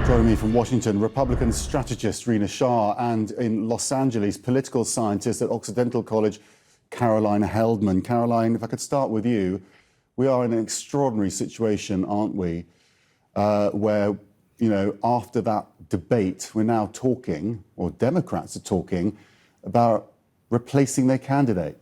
Joining me from Washington, Republican strategist Rina Shah, and in Los Angeles, political scientist at Occidental College, Caroline Heldman. Caroline, if I could start with you, we are in an extraordinary situation, aren't we? Where, you know, after that debate, we're now talking, or Democrats are talking, about replacing their candidate.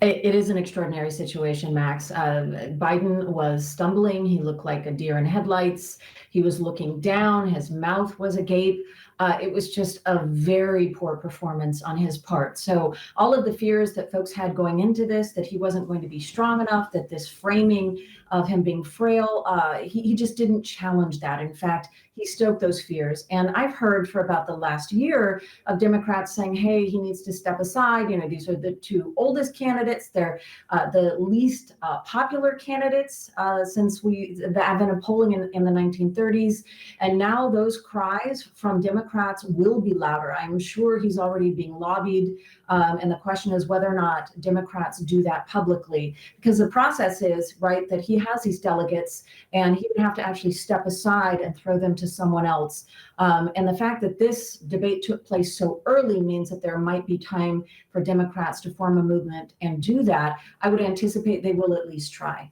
It is an extraordinary situation, Max. Biden was stumbling. He looked like a deer in headlights. He was looking down. His mouth was agape. It was just a very poor performance on his part. So all of the fears that folks had going into this, that he wasn't going to be strong enough, that this framing of him being frail, he just didn't challenge that. In fact, he stoked those fears. And I've heard for about the last year of Democrats saying, hey, he needs to step aside. You know, these are the two oldest candidates. They're the least popular candidates since the advent of polling in the 1930s. And now those cries from Democrats will be louder. I'm sure he's already being lobbied. And the question is whether or not Democrats do that publicly, because the process is, right, that he has these delegates and he would have to actually step aside and throw them to someone else. And the fact that this debate took place so early means that there might be time for Democrats to form a movement and do that. I would anticipate they will at least try.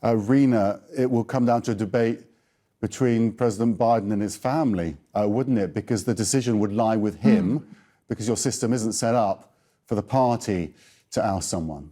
Rina, it will come down to a debate between President Biden and his family, wouldn't it? Because the decision would lie with him, because your system isn't set up for the party to oust someone.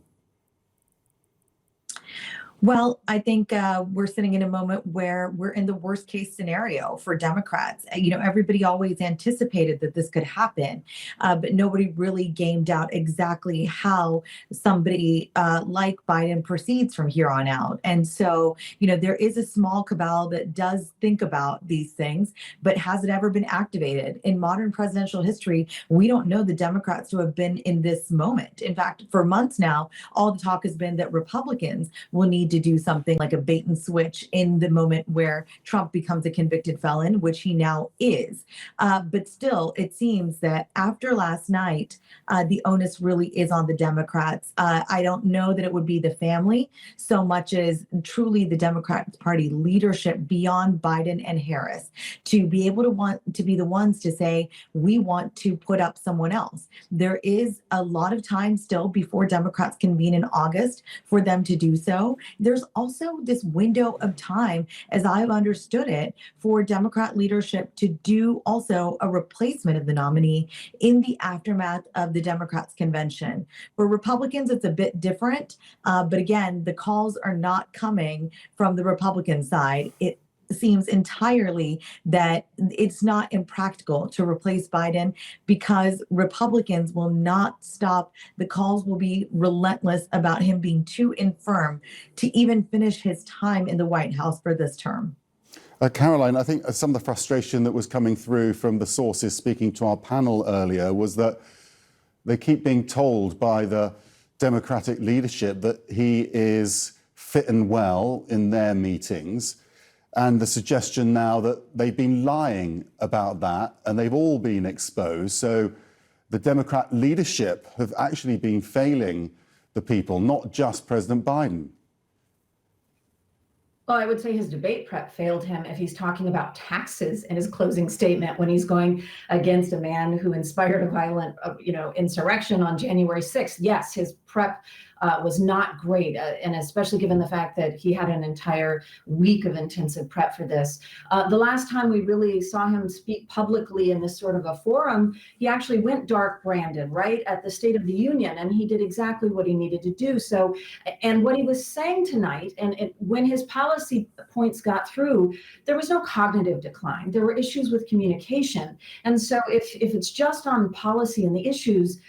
Well, I think we're sitting in a moment where we're in the worst case scenario for Democrats. You know, everybody always anticipated that this could happen, but nobody really gamed out exactly how somebody like Biden proceeds from here on out. And so, you know, there is a small cabal that does think about these things, but has it ever been activated? In modern presidential history, we don't know the Democrats who have been in this moment. In fact, for months now, all the talk has been that Republicans will need to do something like a bait and switch in the moment where Trump becomes a convicted felon, which he now is. But still, it seems that after last night, the onus really is on the Democrats. I don't know that it would be the family so much as truly the Democrat Party leadership beyond Biden and Harris to be able to want to be the ones to say, we want to put up someone else. There is a lot of time still before Democrats convene in August for them to do so. There's also this window of time, as I've understood it, for Democrat leadership to do also a replacement of the nominee in the aftermath of the Democrats' convention. For Republicans, it's a bit different. But again, the calls are not coming from the Republican side. It seems entirely that it's not impractical to replace Biden because Republicans will not stop. The calls will be relentless about him being too infirm to even finish his time in the White House for this term. Caroline, I think some of the frustration that was coming through from the sources speaking to our panel earlier was that they keep being told by the Democratic leadership that he is fit and well in their meetings. And the suggestion now that they've been lying about that and they've all been exposed. So the Democrat leadership have actually been failing the people, not just President Biden. Well, I would say his debate prep failed him if he's talking about taxes in his closing statement when he's going against a man who inspired a violent, insurrection on January 6th. Yes, his prep was not great, and especially given the fact that he had an entire week of intensive prep for this. The last time we really saw him speak publicly in this sort of a forum, he actually went dark branded, right, at the State of the Union, and he did exactly what he needed to do. So, and what he was saying tonight, when his policy points got through, there was no cognitive decline. There were issues with communication. And so if it's just on policy and the issues,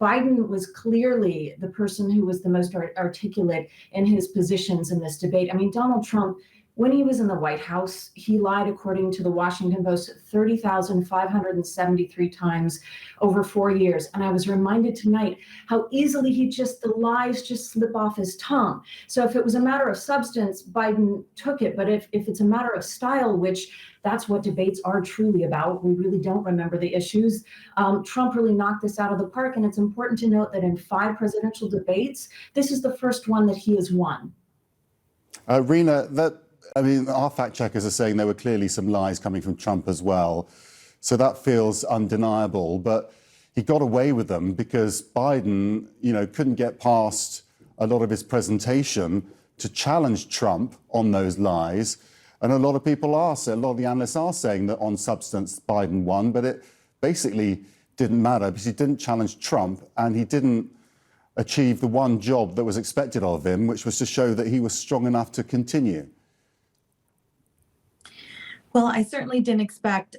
Biden was clearly the person who was the most articulate in his positions in this debate. I mean, Donald Trump, when he was in the White House, he lied, according to the Washington Post, 30,573 times over 4 years. And I was reminded tonight how easily the lies just slip off his tongue. So if it was a matter of substance, Biden took it. But if it's a matter of style, which that's what debates are truly about, we really don't remember the issues. Trump really knocked this out of the park. And it's important to note that in 5 presidential debates, this is the first one that he has won. Rina, that I mean, our fact checkers are saying there were clearly some lies coming from Trump as well. So that feels undeniable. But he got away with them because Biden, couldn't get past a lot of his presentation to challenge Trump on those lies. And a lot of people a lot of the analysts are saying that on substance, Biden won, but it basically didn't matter because he didn't challenge Trump and he didn't achieve the one job that was expected of him, which was to show that he was strong enough to continue. Well, I certainly didn't expect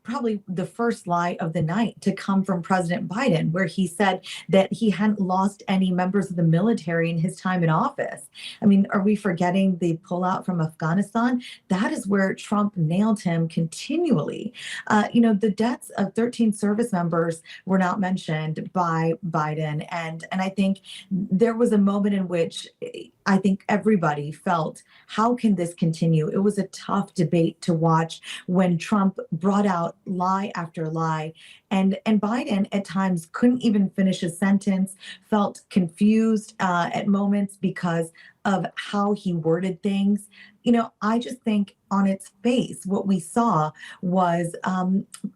probably the first lie of the night to come from President Biden, where he said that he hadn't lost any members of the military in his time in office. I mean, are we forgetting the pullout from Afghanistan? That is where Trump nailed him continually. The deaths of 13 service members were not mentioned by Biden. And I think there was a moment in which I think everybody felt, how can this continue? It was a tough debate to watch when Trump brought out lie after lie. And Biden at times couldn't even finish a sentence, felt confused at moments because of how he worded things. I just think on its face, what we saw was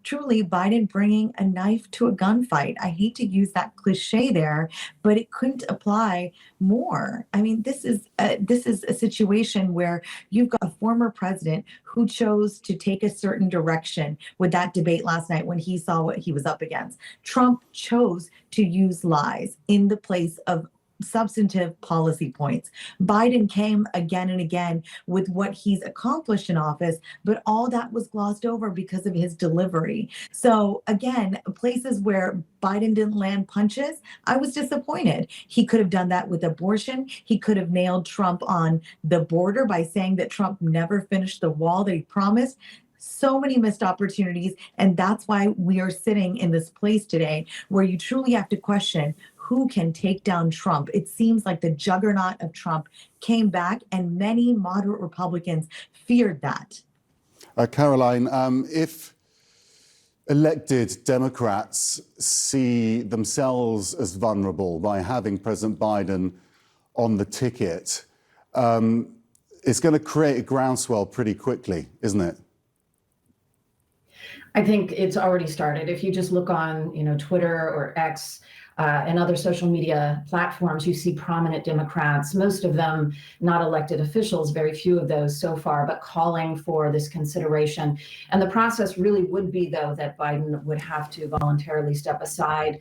truly Biden bringing a knife to a gunfight. I hate to use that cliche there, but it couldn't apply more. I mean, this is a situation where you've got a former president who chose to take a certain direction with that debate last night when he saw what he was up against. Trump chose to use lies in the place of substantive policy points. Biden came again and again with what he's accomplished in office, but all that was glossed over because of his delivery. So again, places where Biden didn't land punches, I was disappointed. He could have done that with abortion. He could have nailed Trump on the border by saying that Trump never finished the wall that he promised. So many missed opportunities. And that's why we are sitting in this place today where you truly have to question who can take down Trump. It seems like the juggernaut of Trump came back, and many moderate Republicans feared that. Caroline, if elected Democrats see themselves as vulnerable by having President Biden on the ticket, it's going to create a groundswell pretty quickly, isn't it? I think it's already started. If you just look on, Twitter or X, and other social media platforms, you see prominent Democrats, most of them not elected officials, very few of those so far, but calling for this consideration. And the process really would be, though, that Biden would have to voluntarily step aside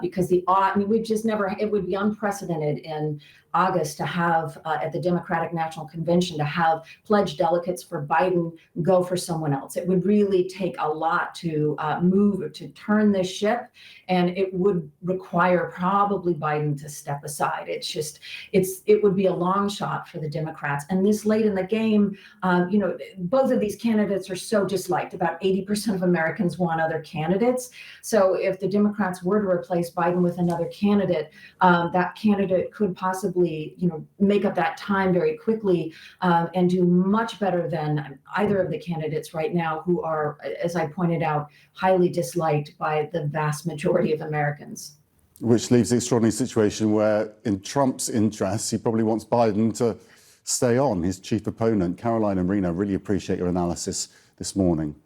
because we've just never, it would be unprecedented in August to have at the Democratic National Convention to have pledged delegates for Biden go for someone else. It would really take a lot to to turn this ship, and it would require probably Biden to step aside. It would be a long shot for the Democrats. And this late in the game, both of these candidates are so disliked. About 80% of Americans want other candidates. So if the Democrats were to replace Biden with another candidate, that candidate could possibly make up that time very quickly and do much better than either of the candidates right now, who are, as I pointed out, highly disliked by the vast majority of Americans. Which leaves the extraordinary situation where, in Trump's interests, he probably wants Biden to stay on, his chief opponent. Caroline and Rena, really appreciate your analysis this morning.